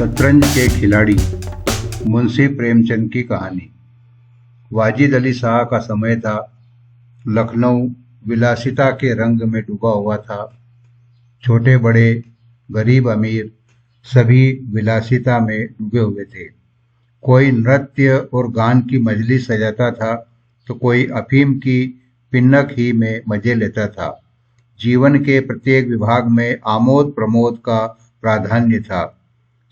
शतरंज के खिलाड़ी मुंशी प्रेमचंद की कहानी। वाजिद अली शाह का समय था। लखनऊ विलासिता के रंग में डूबा हुआ था। छोटे बड़े, गरीब अमीर, सभी विलासिता में डूबे हुए थे। कोई नृत्य और गान की मजलिस सजाता था तो कोई अफीम की पिन्नक ही में मजे लेता था। जीवन के प्रत्येक विभाग में आमोद प्रमोद का प्राधान्य था।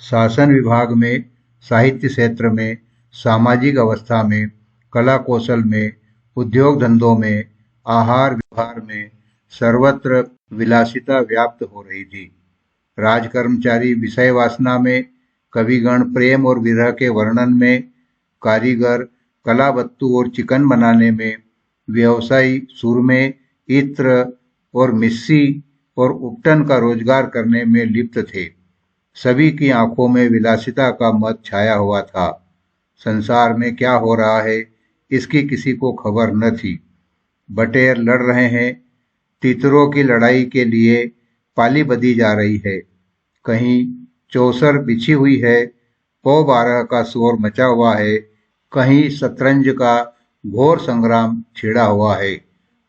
शासन विभाग में, साहित्य क्षेत्र में, सामाजिक अवस्था में, कला कौशल में, उद्योग धंधों में, आहार विहार में, सर्वत्र विलासिता व्याप्त हो रही थी। राजकर्मचारी विषय वासना में, कविगण प्रेम और विरह के वर्णन में, कारीगर कला बत्तू और चिकन बनाने में, व्यवसायी सुरमे, इत्र और मिस्सी और उपटन का रोजगार करने में लिप्त थे। सभी की आंखों में विलासिता का मत छाया हुआ था। संसार में क्या हो रहा है इसकी किसी को खबर न थी। बटेर लड़ रहे हैं, तीतरों की लड़ाई के लिए पाली बधी जा रही है। कहीं चौसर बिछी हुई है, पौ बारह का शोर मचा हुआ है। कहीं शतरंज का घोर संग्राम छिड़ा हुआ है।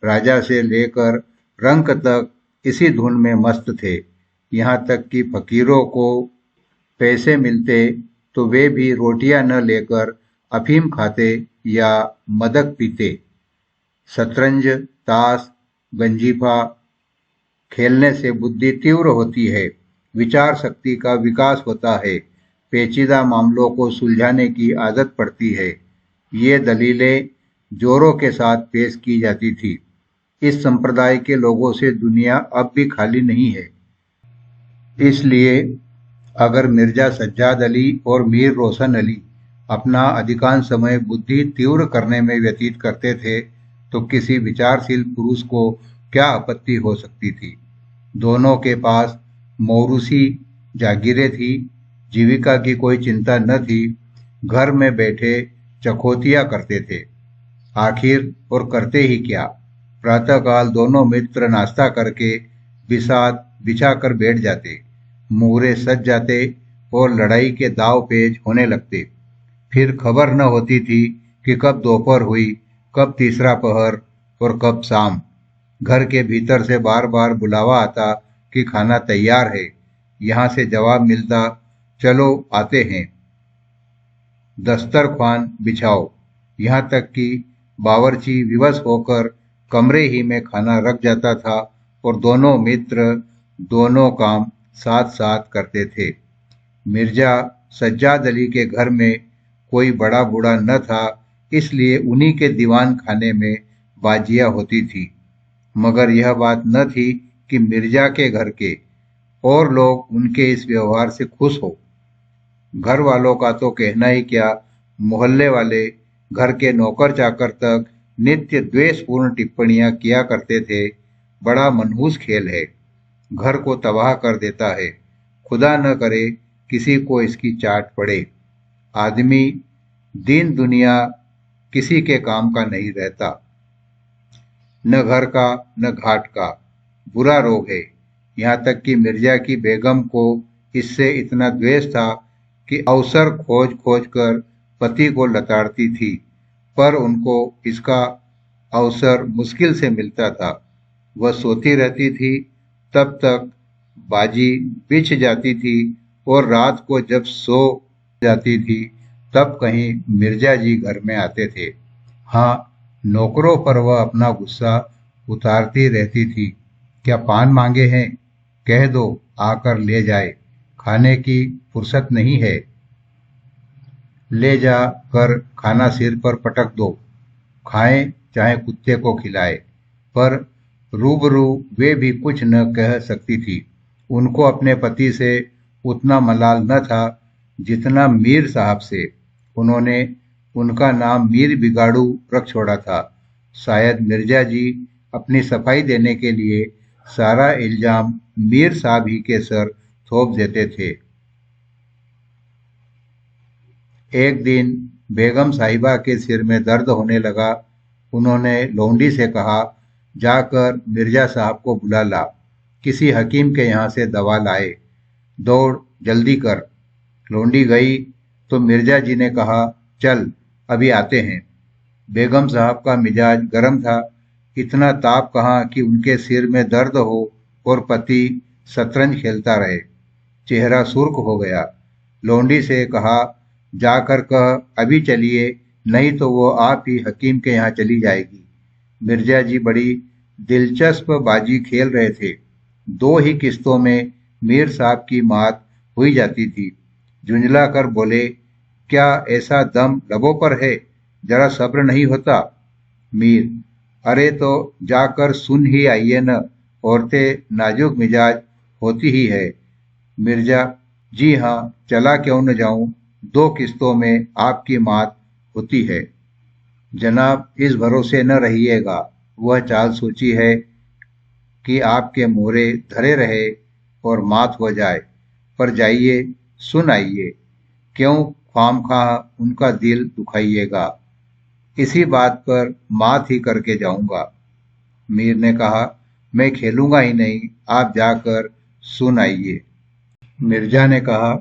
राजा से लेकर रंक तक इसी धुन में मस्त थे। यहाँ तक कि फकीरों को पैसे मिलते तो वे भी रोटियां न लेकर अफीम खाते या मदक पीते। शतरंज, ताश, गंजीफा खेलने से बुद्धि तीव्र होती है, विचार शक्ति का विकास होता है, पेचीदा मामलों को सुलझाने की आदत पड़ती है। ये दलीलें जोरों के साथ पेश की जाती थी। इस संप्रदाय के लोगों से दुनिया अब भी खाली नहीं है। इसलिए अगर मिर्जा सज्जाद अली और मीर रोशन अली अपना अधिकांश समय बुद्धि तीव्र करने में व्यतीत करते थे तो किसी विचारशील पुरुष को क्या आपत्ति हो सकती थी। दोनों के पास मौरूसी जागीरें थी, जीविका की कोई चिंता न थी। घर में बैठे चकोतिया करते थे। आखिर और करते ही क्या। प्रातःकाल दोनों मित्र नाश्ता करके बिसात बिछाकर बैठ जाते, मुहरे सज जाते और लड़ाई के दाव पेच होने लगते। फिर खबर न होती थी कि कब दोपहर हुई, कब तीसरा पहर और कब शाम। घर के भीतर से बार बार बुलावा आता कि खाना तैयार है। यहाँ से जवाब मिलता, चलो आते हैं। दस्तरख्वान बिछाओ। यहाँ तक कि बावर्ची विवश होकर कमरे ही में खाना रख जाता था और दोनों मित्र दोनों काम साथ साथ करते थे। मिर्जा सज्जाद अली के घर में कोई बड़ा बूढ़ा न था, इसलिए उन्हीं के दीवान खाने में बाजियां होती थी। मगर यह बात न थी कि मिर्जा के घर के और लोग उनके इस व्यवहार से खुश हो। घर वालों का तो कहना ही क्या, मोहल्ले वाले, घर के नौकर चाकर तक नित्य द्वेषपूर्ण टिप्पणियां किया करते थे। बड़ा मनहूस खेल है, घर को तबाह कर देता है। खुदा न करे किसी को इसकी चाट पड़े। आदमी दीन दुनिया किसी के काम का नहीं रहता, न घर का न घाट का। बुरा रोग है। यहाँ तक कि मिर्जा की बेगम को इससे इतना द्वेष था कि अवसर खोज खोज कर पति को लताड़ती थी, पर उनको इसका अवसर मुश्किल से मिलता था। वह सोती रहती थी, तब तक बाजी बिछ जाती थी और रात को जब सो जाती थी तब कहीं मिर्जा जी घर में आते थे। हाँ, नौकरों पर वह अपना गुस्सा उतारती रहती थी। क्या पान मांगे हैं? कह दो आकर ले जाए। खाने की फुर्सत नहीं है। ले जा कर खाना सिर पर पटक दो। खाएं चाहे कुत्ते को खिलाए। पर रूबरू वे भी कुछ न कह सकती थी। उनको अपने पति से उतना मलाल न था जितना मीर साहब से। उन्होंने उनका नाम मीर बिगाड़ू रख छोड़ा था। शायद मिर्जा जी अपनी सफाई देने के लिए सारा इल्जाम मीर साहब ही के सर थोप देते थे। एक दिन बेगम साहिबा के सिर में दर्द होने लगा। उन्होंने लौंडी से कहा, जाकर मिर्जा साहब को बुला ला, किसी हकीम के यहाँ से दवा लाए। दौड़, जल्दी कर। लौंडी गई तो मिर्जा जी ने कहा, चल अभी आते हैं। बेगम साहब का मिजाज गर्म था। इतना ताप कहाँ कि उनके सिर में दर्द हो और पति शतरंज खेलता रहे। चेहरा सुर्ख हो गया। लौंडी से कहा, जाकर कह अभी चलिए, नहीं तो वो आप ही हकीम के यहाँ चली जाएगी। मिर्जा जी बड़ी दिलचस्प बाजी खेल रहे थे। 2 ही किस्तों में मीर साहब की मात हुई जाती थी। झुंझला कर बोले, क्या ऐसा दम लबों पर है, जरा सब्र नहीं होता? मीर, अरे तो जाकर सुन ही आइए न, औरतें नाजुक मिजाज होती ही है। मिर्जा, जी हाँ, चला क्यों न जाऊं, 2 किस्तों में आपकी मात होती है। जनाब, इस भरोसे न रहिएगा, वह चाल सोची है कि आपके मोहरे धरे रहे और मात हो जाए। पर जाइए, सुन आइए, क्यों खामखा उनका दिल दुखाइएगा। इसी बात पर मात ही करके जाऊंगा। मीर ने कहा, मैं खेलूंगा ही नहीं, आप जाकर सुन आइए। मिर्जा ने कहा,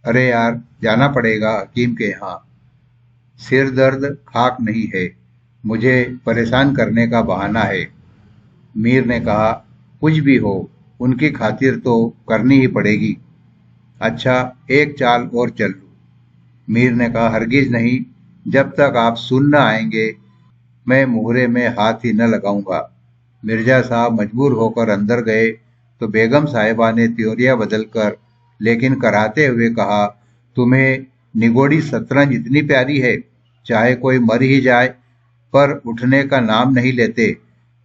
अरे यार, जाना पड़ेगा हकीम के यहाँ। सिर दर्द खाक नहीं है, मुझे परेशान करने का बहाना है। मीर ने कहा, कुछ भी हो, उनकी खातिर तो करनी ही पड़ेगी। अच्छा, एक चाल और चल लूं। मीर ने कहा, हरगिज नहीं, जब तक आप सुन न आएंगे मैं मुहरे में हाथ ही न लगाऊंगा। मिर्जा साहब मजबूर होकर अंदर गए तो बेगम साहिबा ने त्योरिया बदलकर लेकिन कराते हुए कहा, तुम्हें निगोड़ी शतरंज इतनी प्यारी है, चाहे कोई मर ही जाए पर उठने का नाम नहीं लेते।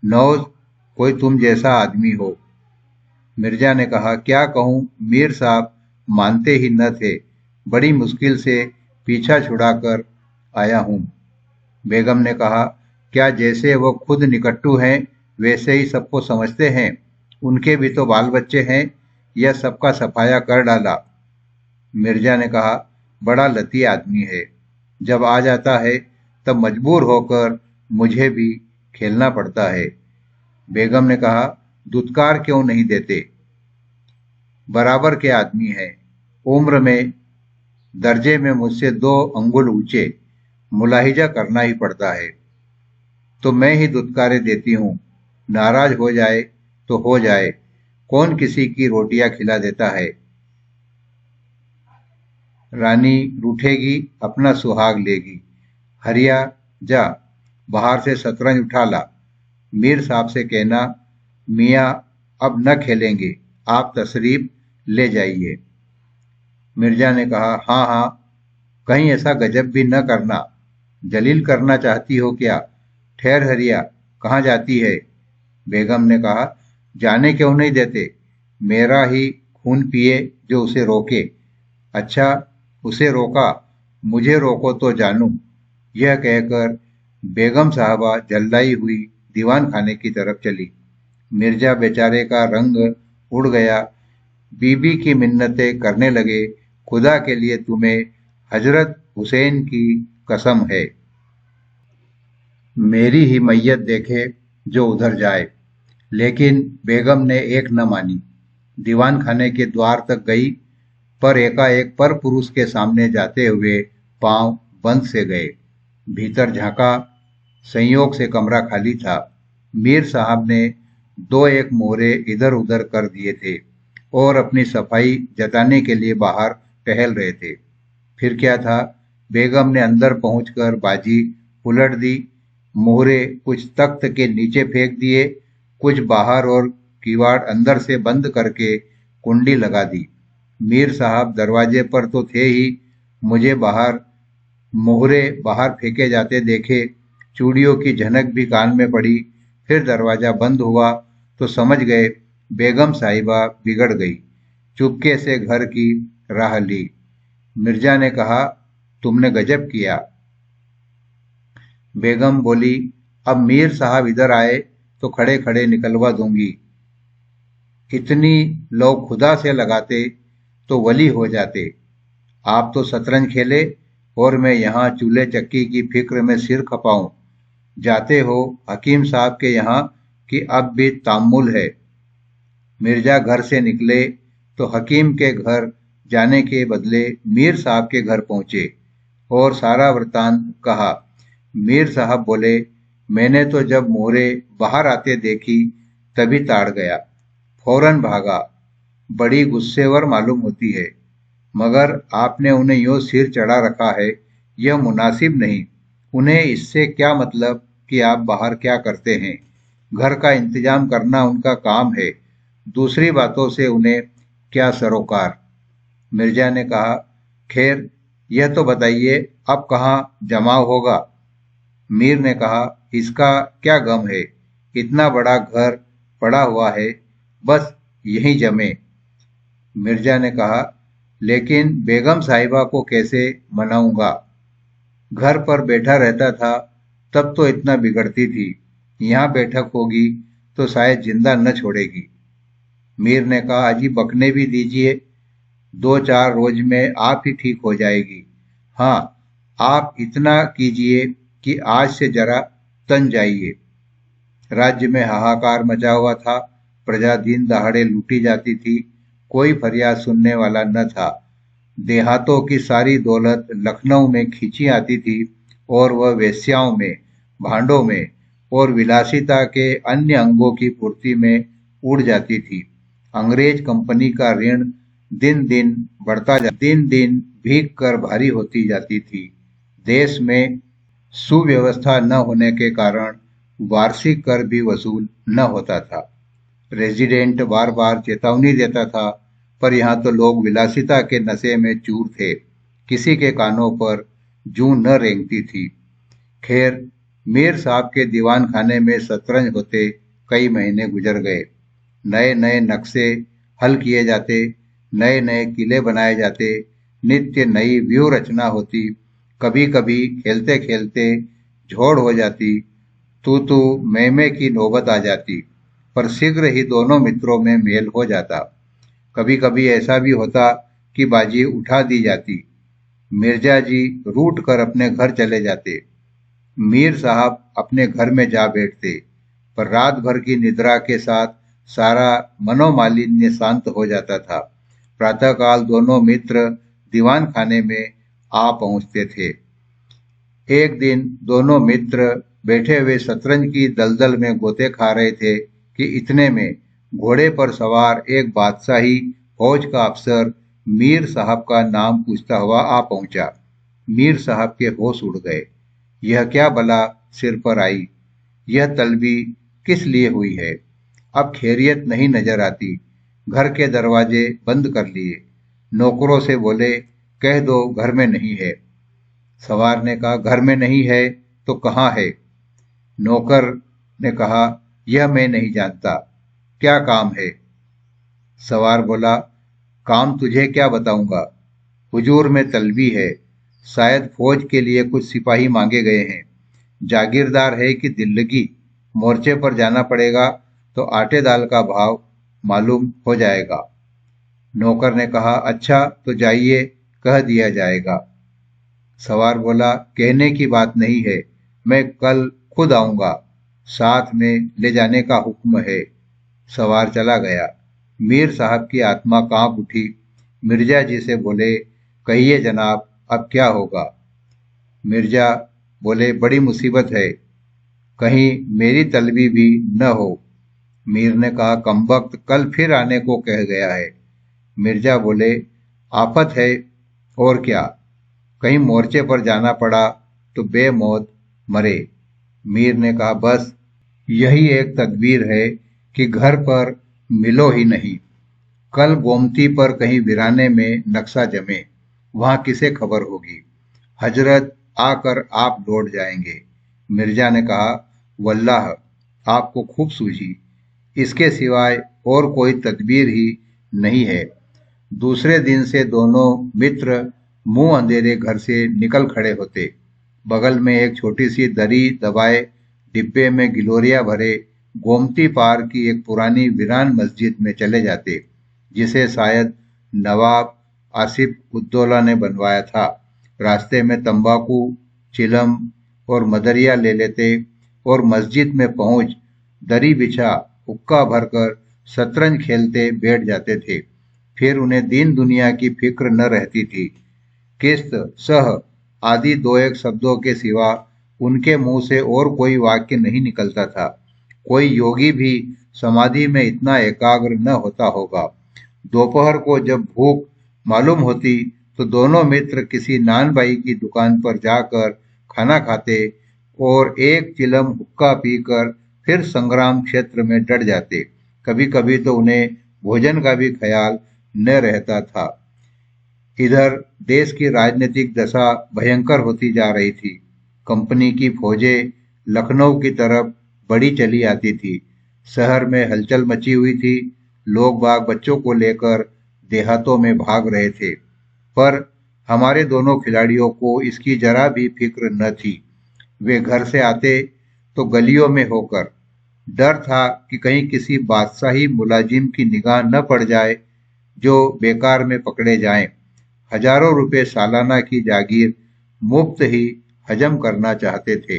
नौज कोई तुम जैसा आदमी हो। मिर्जा ने कहा, क्या कहूं, मीर साहब मानते ही न थे। बड़ी मुश्किल से पीछा छुड़ाकर आया हूं। बेगम ने कहा, क्या जैसे वो खुद निकट्टू हैं वैसे ही सबको समझते हैं? उनके भी तो बाल बच्चे हैं, यह सबका सफाया कर डाला। मिर्जा ने कहा, बड़ा लती आदमी है, जब आ जाता है तब मजबूर होकर मुझे भी खेलना पड़ता है। बेगम ने कहा, दुत्कार क्यों नहीं देते? बराबर के आदमी हैं, उम्र में दर्जे में मुझसे 2 अंगुल ऊंचे, मुलाहिजा करना ही पड़ता है। तो मैं ही दुत्कारे देती हूं, नाराज हो जाए तो हो जाए, कौन किसी की रोटियां खिला देता है। रानी रूठेगी, अपना सुहाग लेगी। हरिया, जा बाहर से शतरंज उठा ला। मीर साहब से कहना, मियाँ अब न खेलेंगे, आप तशरीफ ले जाइए। मिर्जा ने कहा, हाँ हाँ, कहीं ऐसा गजब भी न करना। जलील करना चाहती हो क्या? ठहर हरिया, कहाँ जाती है? बेगम ने कहा, जाने क्यों नहीं देते? मेरा ही खून पिए जो उसे रोके। अच्छा, उसे रोका, मुझे रोको तो जानूं। यह कहकर बेगम साहबा जल्दाई हुई दीवान खाने की तरफ चली। मिर्जा बेचारे का रंग उड़ गया। बीबी की मिन्नतें करने लगे, खुदा के लिए तुम्हें हजरत हुसैन की कसम है, मेरी ही मैयत देखे जो उधर जाए। लेकिन बेगम ने एक न मानी। दीवान खाने के द्वार तक गई, पर एकाएक पर पुरुष के सामने जाते हुए पांव बंद से गए। भीतर झांका, संयोग से कमरा खाली था। मीर साहब ने 2-1 मोहरे इधर उधर कर दिए थे और अपनी सफाई जताने के लिए बाहर टहल रहे थे। फिर क्या था, बेगम ने अंदर पहुंचकर बाजी उलट दी। मोहरे कुछ तख्त के नीचे फेंक दिए, कुछ बाहर और किवाड़ अंदर से बंद करके कुंडी लगा दी। मीर साहब दरवाजे पर तो थे ही, मुझे बाहर मोहरे बाहर फेंके जाते देखे। चूड़ियों की झनक भी कान में पड़ी। फिर दरवाजा बंद हुआ तो समझ गए बेगम साहिबा बिगड़ गई। चुपके से घर की राह ली। मिर्जा ने कहा, तुमने गजब किया। बेगम बोली, अब मीर साहब इधर आए तो खड़े खड़े निकलवा दूंगी। इतनी लोग खुदा से लगाते तो वली हो जाते। आप तो शतरंज खेले और मैं यहाँ चूल्हे चक्की की फिक्र में सिर खपाऊं। जाते हो हकीम साहब के यहाँ कि अब भी तामुल है? मिर्जा घर से निकले तो हकीम के घर जाने के बदले मीर साहब के घर पहुंचे और सारा वृतांत कहा। मीर साहब बोले, मैंने तो जब मोहरे बाहर आते देखी तभी ताड़ गया, फौरन भागा। बड़ी गुस्सेवर मालूम होती है, मगर आपने उन्हें यूं सिर चढ़ा रखा है, यह मुनासिब नहीं। उन्हें इससे क्या मतलब कि आप बाहर क्या करते हैं? घर का इंतजाम करना उनका काम है, दूसरी बातों से उन्हें क्या सरोकार। मिर्जा ने कहा, खैर यह तो बताइए अब कहाँ जमाव होगा? मीर ने कहा, इसका क्या गम है, इतना बड़ा घर पड़ा हुआ है, बस यहीं जमे। मिर्जा ने कहा, लेकिन बेगम साहिबा को कैसे मनाऊंगा? घर पर बैठा रहता था तब तो इतना बिगड़ती थी, यहाँ बैठक होगी तो शायद जिंदा न छोड़ेगी। मीर ने कहा, अजी बकने भी दीजिए, 2-4 रोज में आप ही ठीक हो जाएगी। हाँ, आप इतना कीजिए कि आज से जरा तन जाइए। राज्य में हाहाकार मचा हुआ था, प्रजा दिन दहाड़े लूटी जाती थी, कोई फरियाद सुनने वाला न था। देहातों की सारी दौलत लखनऊ में खींची आती थी और वह वेश्याओं में, भांडों में और विलासिता के अन्य अंगों की पूर्ति में उड़ जाती थी। अंग्रेज कंपनी का ऋण दिन दिन दिन दिन भीग कर भारी होती जाती थी। देश में सुव्यवस्था न होने के कारण वार्षिक कर भी वसूल न होता था। रेजिडेंट बार बार चेतावनी देता था, पर यहाँ तो लोग विलासिता के नशे में चूर थे, किसी के कानों पर जूं न रेंगती थी। खैर, मीर साहब के दीवान खाने में शतरंज होते कई महीने गुजर गए। नए नए नक्शे हल किए जाते, नए नए किले बनाए जाते, नित्य नई व्यूह रचना होती। कभी कभी खेलते खेलते झोड़ हो जाती, तू मैं की नौबत आ जाती, पर शीघ्र ही दोनों मित्रों में मेल हो जाता। कभी कभी ऐसा भी होता कि बाजी उठा दी जाती, मिर्जा जी रूठ कर अपने घर चले जाते, मीर साहब अपने घर में जा बैठते, पर रात भर की निद्रा के साथ सारा मनोमालिन्य शांत हो जाता था। प्रातःकाल दोनों मित्र दीवान खाने में आ पहुंचते थे। एक दिन दोनों मित्र बैठे हुए शतरंज की दलदल में गोते खा रहे थे कि इतने में घोड़े पर सवार एक बादशाही फौज का अफसर मीर साहब का नाम पूछता हुआ आ पहुंचा। मीर साहब के होश उड़ गए। यह क्या बला सिर पर आई? यह तलबी किस लिए हुई है? अब खैरियत नहीं नजर आती। घर के दरवाजे बंद कर लिए। नौकरों से बोले, कह दो घर में नहीं है। सवार ने कहा, घर में नहीं है तो कहाँ है? नौकर ने कहा, यह मैं नहीं जानता, क्या काम है? सवार बोला, काम तुझे क्या बताऊंगा, हुजूर में तलबी है, शायद फौज के लिए कुछ सिपाही मांगे गए हैं। जागीरदार है कि दिल्लगी, मोर्चे पर जाना पड़ेगा तो आटे दाल का भाव मालूम हो जाएगा। नौकर ने कहा, अच्छा तो जाइए, कह दिया जाएगा। सवार बोला, कहने की बात नहीं है, मैं कल खुद आऊंगा, साथ में ले जाने का हुक्म है। सवार चला गया। मीर साहब की आत्मा कांप उठी। मिर्जा जी से बोले, कहिए जनाब, अब क्या होगा? मिर्जा बोले, बड़ी मुसीबत है, कहीं मेरी तलबी भी न हो। मीर ने कहा, कमबख्त कल फिर आने को कह गया है। मिर्जा बोले, आफत है और क्या, कहीं मोर्चे पर जाना पड़ा तो बेमौत मरे। मीर ने कहा, बस यही एक तदबीर है कि घर पर मिलो ही नहीं। कल गोमती पर कहीं वीराने में नक्शा जमे, वहां किसे खबर होगी? हजरत आकर आप लौट जाएंगे। मिर्जा ने कहा, वल्लाह आपको खूब सूझी, इसके सिवाय और कोई तदबीर ही नहीं है। दूसरे दिन से दोनों मित्र मुंह अंधेरे घर से निकल खड़े होते। बगल में एक छोटी सी दरी दबाए डिब्बे में गिलोरिया भरे गोमती पार की एक पुरानी वीरान मस्जिद में चले जाते, जिसे शायद नवाब आसिफ उद्दौला ने बनवाया था। रास्ते में तंबाकू, चिलम और मदरिया ले लेते और मस्जिद में पहुंच दरी बिछा हुक्का भरकर शतरंज खेलते बैठ जाते थे। फिर उन्हें दीन दुनिया की फिक्र न रहती थी। किस्त, सह आदि दो एक शब्दों के सिवा उनके मुंह से और कोई वाक्य नहीं निकलता था। कोई योगी भी समाधि में इतना एकाग्र न होता होगा। दोपहर को जब भूख मालूम होती तो दोनों मित्र किसी नान बाई की दुकान पर जाकर खाना खाते और एक चिलम हुक्का पीकर फिर संग्राम क्षेत्र में डट जाते। कभी कभी तो उन्हें भोजन का भी ख्याल न रहता था। इधर देश की राजनीतिक दशा भयंकर होती जा रही थी। कंपनी की फौजें लखनऊ की तरफ बढ़ी चली आती थी। शहर में हलचल मची हुई थी। लोग बाग बच्चों को लेकर देहातों में भाग रहे थे। पर हमारे दोनों खिलाड़ियों को इसकी जरा भी फिक्र न थी। वे घर से आते तो गलियों में होकर। डर था कि कहीं किसी बादशाही मुलाजिम की निगाह न पड़ जाए जो बेकार में पकड़े जाएं। हजारों रुपए सालाना की जागीर मुफ्त ही हजम करना चाहते थे।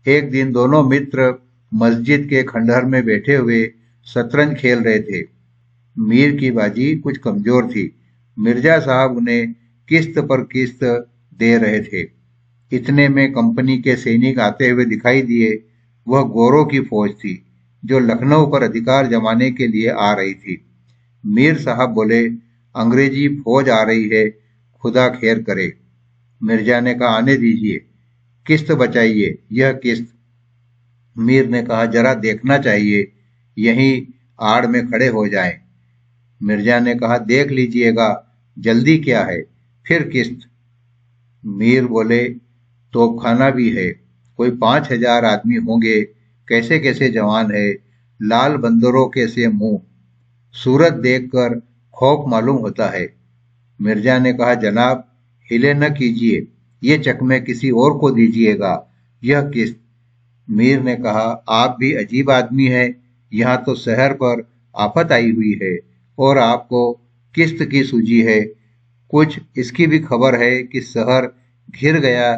एक दिन दोनों मित्र मस्जिद के खंडहर में बैठे हुए शतरंज खेल रहे थे। मीर की बाजी कुछ कमजोर थी। मिर्जा साहब उन्हें किस्त पर किस्त दे रहे थे। इतने में कंपनी के सैनिक आते हुए दिखाई दिए। वह गोरों की फौज थी जो लखनऊ पर अधिकार जमाने के लिए आ रही थी। मीर साहब बोले, अंग्रेजी फौज आ रही है, खुदा खैर करे। मिर्जा ने कहा, आने दीजिए, किस्त बचाइए, यह किस्त। मीर ने कहा, जरा देखना चाहिए, यहीं आड़ में खड़े हो जाएं। मिर्जा ने कहा, देख लीजिएगा, जल्दी क्या है, फिर किस्त। मीर बोले, तोपखाना भी है, कोई 5,000 आदमी होंगे, कैसे कैसे जवान है, लाल बंदरों के से मुंह, सूरत देखकर खौफ मालूम होता है। मिर्जा ने कहा, जनाब हिले न कीजिए, ये चकमे किसी और को दीजिएगा, यह किस्त। मीर ने कहा, आप भी अजीब आदमी हैं, यहाँ तो शहर पर आफत आई हुई है और आपको किस्त की सूझी है। कुछ इसकी भी खबर है कि शहर घिर गया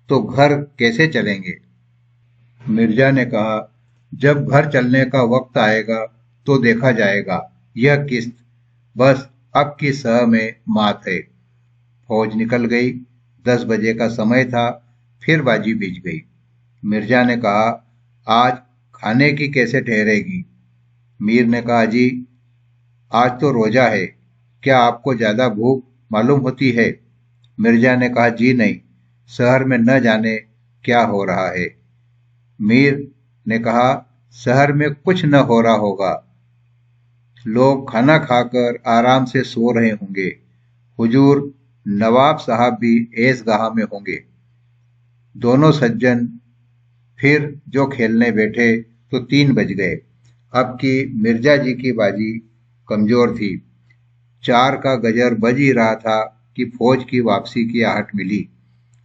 तो घर कैसे चलेंगे। मिर्जा ने कहा, जब घर चलने का वक्त आएगा तो देखा जाएगा, यह किस्त, बस अब की सह में मात है। फौज निकल गई। 10 बजे का समय था। फिर बाजी बिछ गई। मिर्जा ने कहा, आज खाने की कैसे ठहरेगी। मीर ने कहा, जी आज तो रोजा है, क्या आपको ज्यादा भूख मालूम होती है। मिर्जा ने कहा, जी नहीं, शहर में न जाने क्या हो रहा है। मीर ने कहा, शहर में कुछ न हो रहा होगा, लोग खाना खाकर आराम से सो रहे होंगे। हुजूर नवाब साहब भी ऐशगाह में होंगे। दोनों सज्जन फिर जो खेलने बैठे तो 3 बज गए। अब की मिर्जा जी की बाजी कमजोर थी। 4 का गजर बज ही रहा था कि फौज की वापसी की आहट मिली।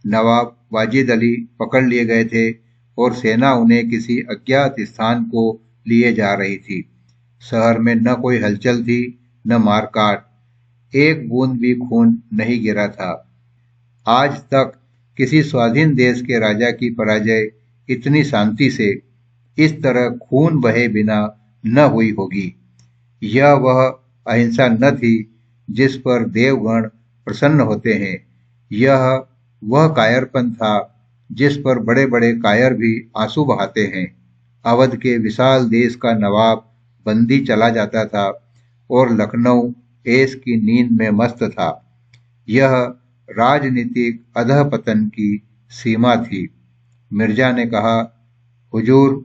नवाब वाजिद अली पकड़ लिए गए थे और सेना उन्हें किसी अज्ञात स्थान को लिए जा रही थी। शहर में न कोई हलचल थी, न मारकाट, एक बूंद भी खून नहीं गिरा था। आज तक किसी स्वाधीन देश के राजा की पराजय इतनी शांति से, इस तरह खून बहे बिना न हुई होगी। यह वह अहिंसा न थी जिस पर देवगण प्रसन्न होते हैं। यह वह कायरपन था जिस पर बड़े बड़े कायर भी आंसू बहाते हैं। अवध के विशाल देश का नवाब बंदी चला जाता था और लखनऊ ऐश की नींद में मस्त था। यह राजनीतिक अधःपतन की सीमा थी। मिर्जा ने कहा, हुजूर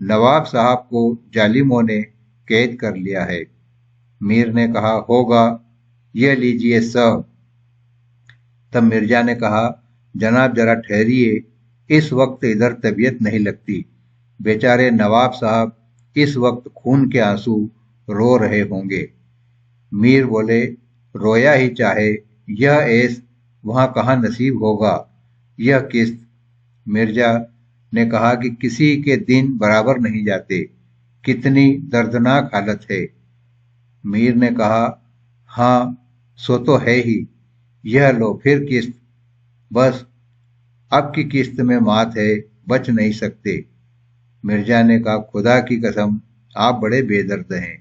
नवाब साहब को जालिमों ने कैद कर लिया है। मीर ने कहा, होगा, यह लीजिए सब। तब मिर्जा ने कहा, जनाब जरा ठहरिए, इस वक्त इधर तबीयत नहीं लगती। बेचारे नवाब साहब इस वक्त खून के आंसू रो रहे होंगे। मीर बोले, रोया ही चाहे, यह ऐश वहां कहाँ नसीब होगा, यह किस्त। मिर्जा ने कहा कि किसी के दिन बराबर नहीं जाते, कितनी दर्दनाक हालत है। मीर ने कहा, हाँ सो तो है ही, यह लो फिर किस्त, बस अब की किस्त में मात है, बच नहीं सकते। मिर्जा ने कहा, खुदा की कसम आप बड़े बेदर्द हैं,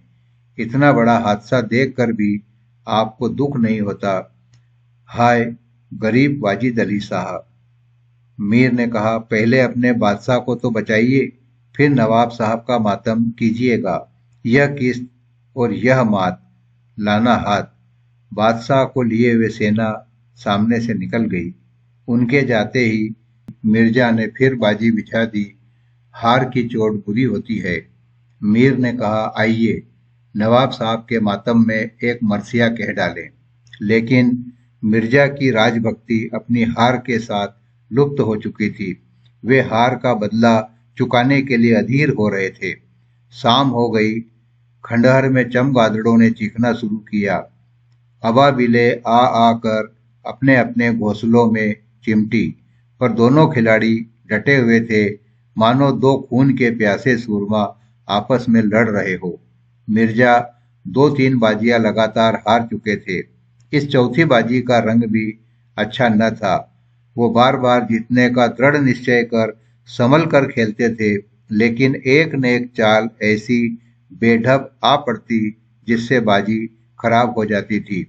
इतना बड़ा हादसा देखकर भी आपको दुख नहीं होता। हाय गरीब वाजिद अली साहब। मीर ने कहा, पहले अपने बादशाह को तो बचाइए, फिर नवाब साहब का मातम कीजिएगा। यह किस्त और यह मात, लाना हाथ। बादशाह को लिए हुए सेना सामने से निकल गई। उनके जाते ही मिर्जा ने फिर बाजी बिछा दी। हार की चोट बुरी होती है। मीर ने कहा, आइए नवाब साहब के मातम में एक मरसिया कह डालें। लेकिन मिर्जा की राजभक्ति अपनी हार के साथ लुप्त हो चुकी थी। वे हार का बदला चुकाने के लिए अधीर हो रहे थे। शाम हो गई। खंडहर में चमगादड़ों ने चीखना शुरू किया। अबाबिले आ आकर अपने अपने घोंसलों में चिमटी, पर दोनों खिलाड़ी डटे हुए थे, मानो दो खून के प्यासे सूरमा आपस में लड़ रहे हो। मिर्जा 2-3 बाजियां लगातार हार चुके थे। इस चौथी बाजी का रंग भी अच्छा न था। वो बार बार जीतने का दृढ़ निश्चय कर संभल कर खेलते थे, लेकिन एक न एक चाल ऐसी बेढब आ पड़ती जिससे बाजी खराब हो जाती थी।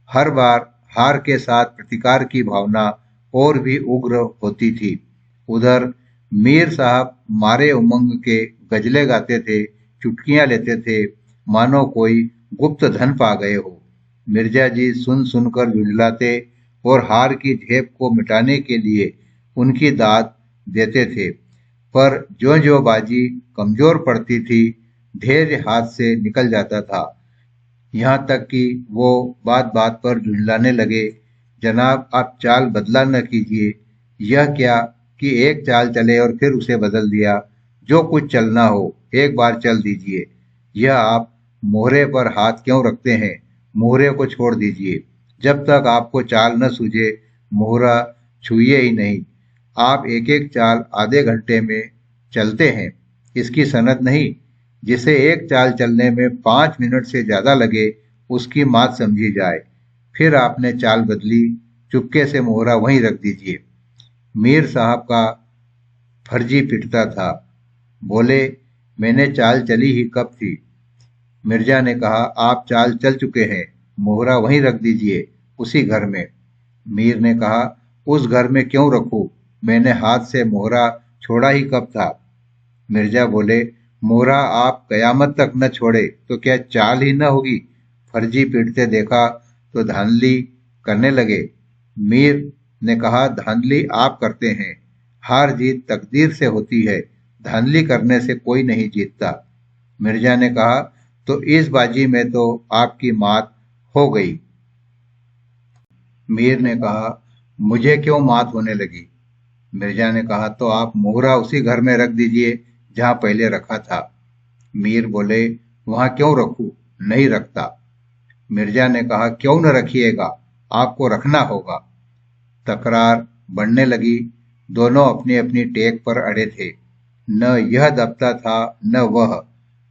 हर बार हार के साथ प्रतिकार की भावना और भी उग्र होती थी। उधर मीर साहब मारे उमंग के गजले गाते थे, चुटकियां लेते थे, मानो कोई गुप्त धन पा गए हो। मिर्जा जी सुन सुनकर झुंझलाते और हार की झेप को मिटाने के लिए उनकी दाद देते थे। पर ज्यों ज्यों बाजी कमजोर पड़ती थी, धैर्य हाथ से निकल जाता था। यहाँ तक कि वो बात बात पर झुंझलाने लगे, जनाब आप चाल बदला न कीजिए। यह क्या कि एक चाल चले और फिर उसे बदल दिया। जो कुछ चलना हो एक बार चल दीजिए। यह आप मोहरे पर हाथ क्यों रखते हैं? मोहरे को छोड़ दीजिए। जब तक आपको चाल न सूझे मोहरा छुइए ही नहीं। आप एक एक चाल आधे घंटे में चलते हैं, इसकी सनद नहीं। जिसे एक चाल चलने में 5 मिनट से ज्यादा लगे उसकी मात समझी जाए। फिर आपने चाल बदली, चुपके से मोहरा वहीं रख दीजिए। मीर साहब का फर्जी पिटता था। बोले, मैंने चाल चली ही कब थी? मिर्जा ने कहा, आप चाल चल चुके हैं, मोहरा वहीं रख दीजिए, उसी घर में। मीर ने कहा, उस घर में क्यों रखूं? मैंने हाथ से मोहरा छोड़ा ही कब था? मिर्जा बोले, मोहरा आप कयामत तक न छोड़े तो क्या चाल ही न होगी? फर्जी पीटते देखा तो धांधली करने लगे। मीर ने कहा, धांधली आप करते हैं। हार जीत तकदीर से होती है, धांधली करने से कोई नहीं जीतता। मिर्जा ने कहा, तो इस बाजी में तो आपकी मात हो गई। मीर ने कहा, मुझे क्यों मात होने लगी? मिर्जा ने कहा, तो आप मोहरा उसी घर में रख दीजिए जहां पहले रखा था। मीर बोले, वहां क्यों रखूं? नहीं रखता। मिर्जा ने कहा, क्यों न रखिएगा, आपको रखना होगा। तकरार बढ़ने लगी। दोनों अपनी अपनी टेक पर अड़े थे। न यह दबता था न वह।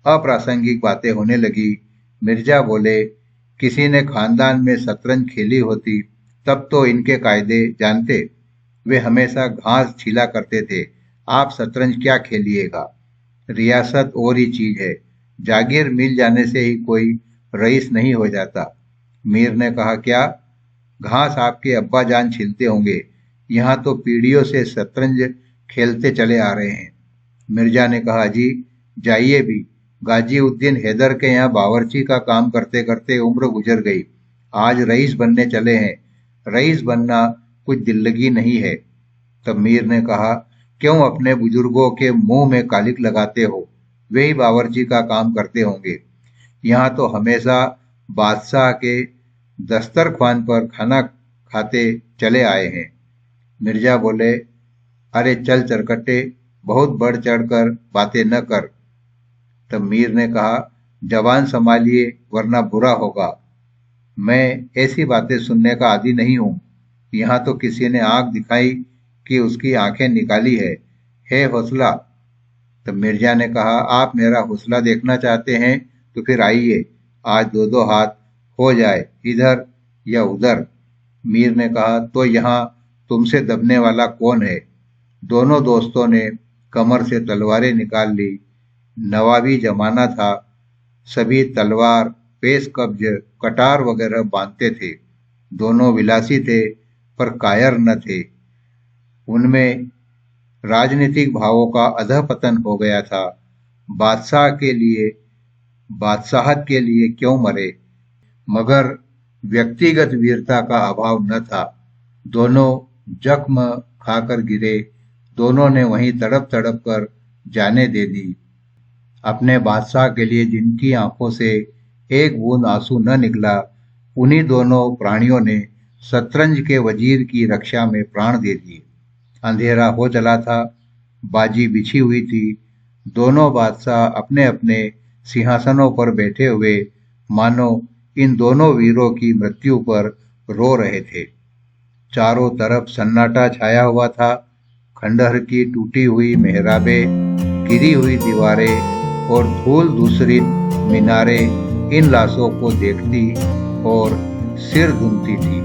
अप्रासंगिक बातें होने लगी। मिर्जा बोले, किसी ने खानदान में शतरंज खेली होती तब तो इनके कायदे जानते। वे हमेशा घास छीला करते थे। आप शतरंज क्या खेलिएगा? रियासत और ही चीज है। जागीर मिल जाने से ही कोई रईस नहीं हो जाता। मीर ने कहा, क्या? घास आपके अब्बा जान छीलते होंगे, यहाँ तो पीढ़ियों से शतरंज खेलते चले आ रहे हैं। मिर्जा ने कहा, जी जाइए भी। गाजी उद्दीन हैदर के यहाँ बावर्ची का काम करते करते उम्र गुजर गई। आज रईस बनने चले हैं। रईस बनना कुछ दिल्लगी नहीं है। तब मीर ने कहा, क्यों अपने बुजुर्गों के मुंह में कालिक लगाते हो? वे ही बावर्ची का काम करते होंगे। यहाँ तो हमेशा बादशाह के दस्तरख्वान पर खाना खाते चले आए हैं। मिर्जा बोले, अरे चल चरकट्टे, बहुत बढ़ चढ़कर बातें न कर। तब मीर ने कहा, जवान संभालिए वरना बुरा होगा। मैं ऐसी बातें सुनने का आदी नहीं हूं। यहाँ तो किसी ने आंख दिखाई कि उसकी आंखें निकाली है हौसला। तब मिर्जा ने कहा, आप मेरा हौसला देखना चाहते हैं तो फिर आइए, आज 2-2 हाथ हो जाए, इधर या उधर। मीर ने कहा, तो यहाँ तुमसे दबने वाला कौन है? दोनों दोस्तों ने कमर से तलवारें निकाल ली। नवाबी जमाना था, सभी तलवार, पेश कब्ज, कटार वगैरह बांधते थे। दोनों विलासी थे पर कायर न थे। उनमें राजनीतिक भावों का अधःपतन हो गया था। बादशाह के लिए, बादशाहत के लिए क्यों मरे, मगर व्यक्तिगत वीरता का अभाव न था। दोनों जख्म खाकर गिरे, दोनों ने वहीं तड़प तड़प कर जाने दे दी। अपने बादशाह के लिए जिनकी आंखों से एक बूंद आंसू न निकला, उन्हीं दोनों प्राणियों ने शतरंज के वजीर की रक्षा में प्राण दे दिए। अंधेरा हो चला था, बाजी बिछी हुई थी। दोनों बादशाह अपने अपने सिंहासनों पर बैठे हुए मानो इन दोनों वीरों की मृत्यु पर रो रहे थे। चारों तरफ सन्नाटा छाया हुआ था। खंडहर की टूटी हुई मेहराबें, गिरी हुई दीवारें और धूल धूसरित मीनारें इन लाशों को देखती और सिर धुनती थी।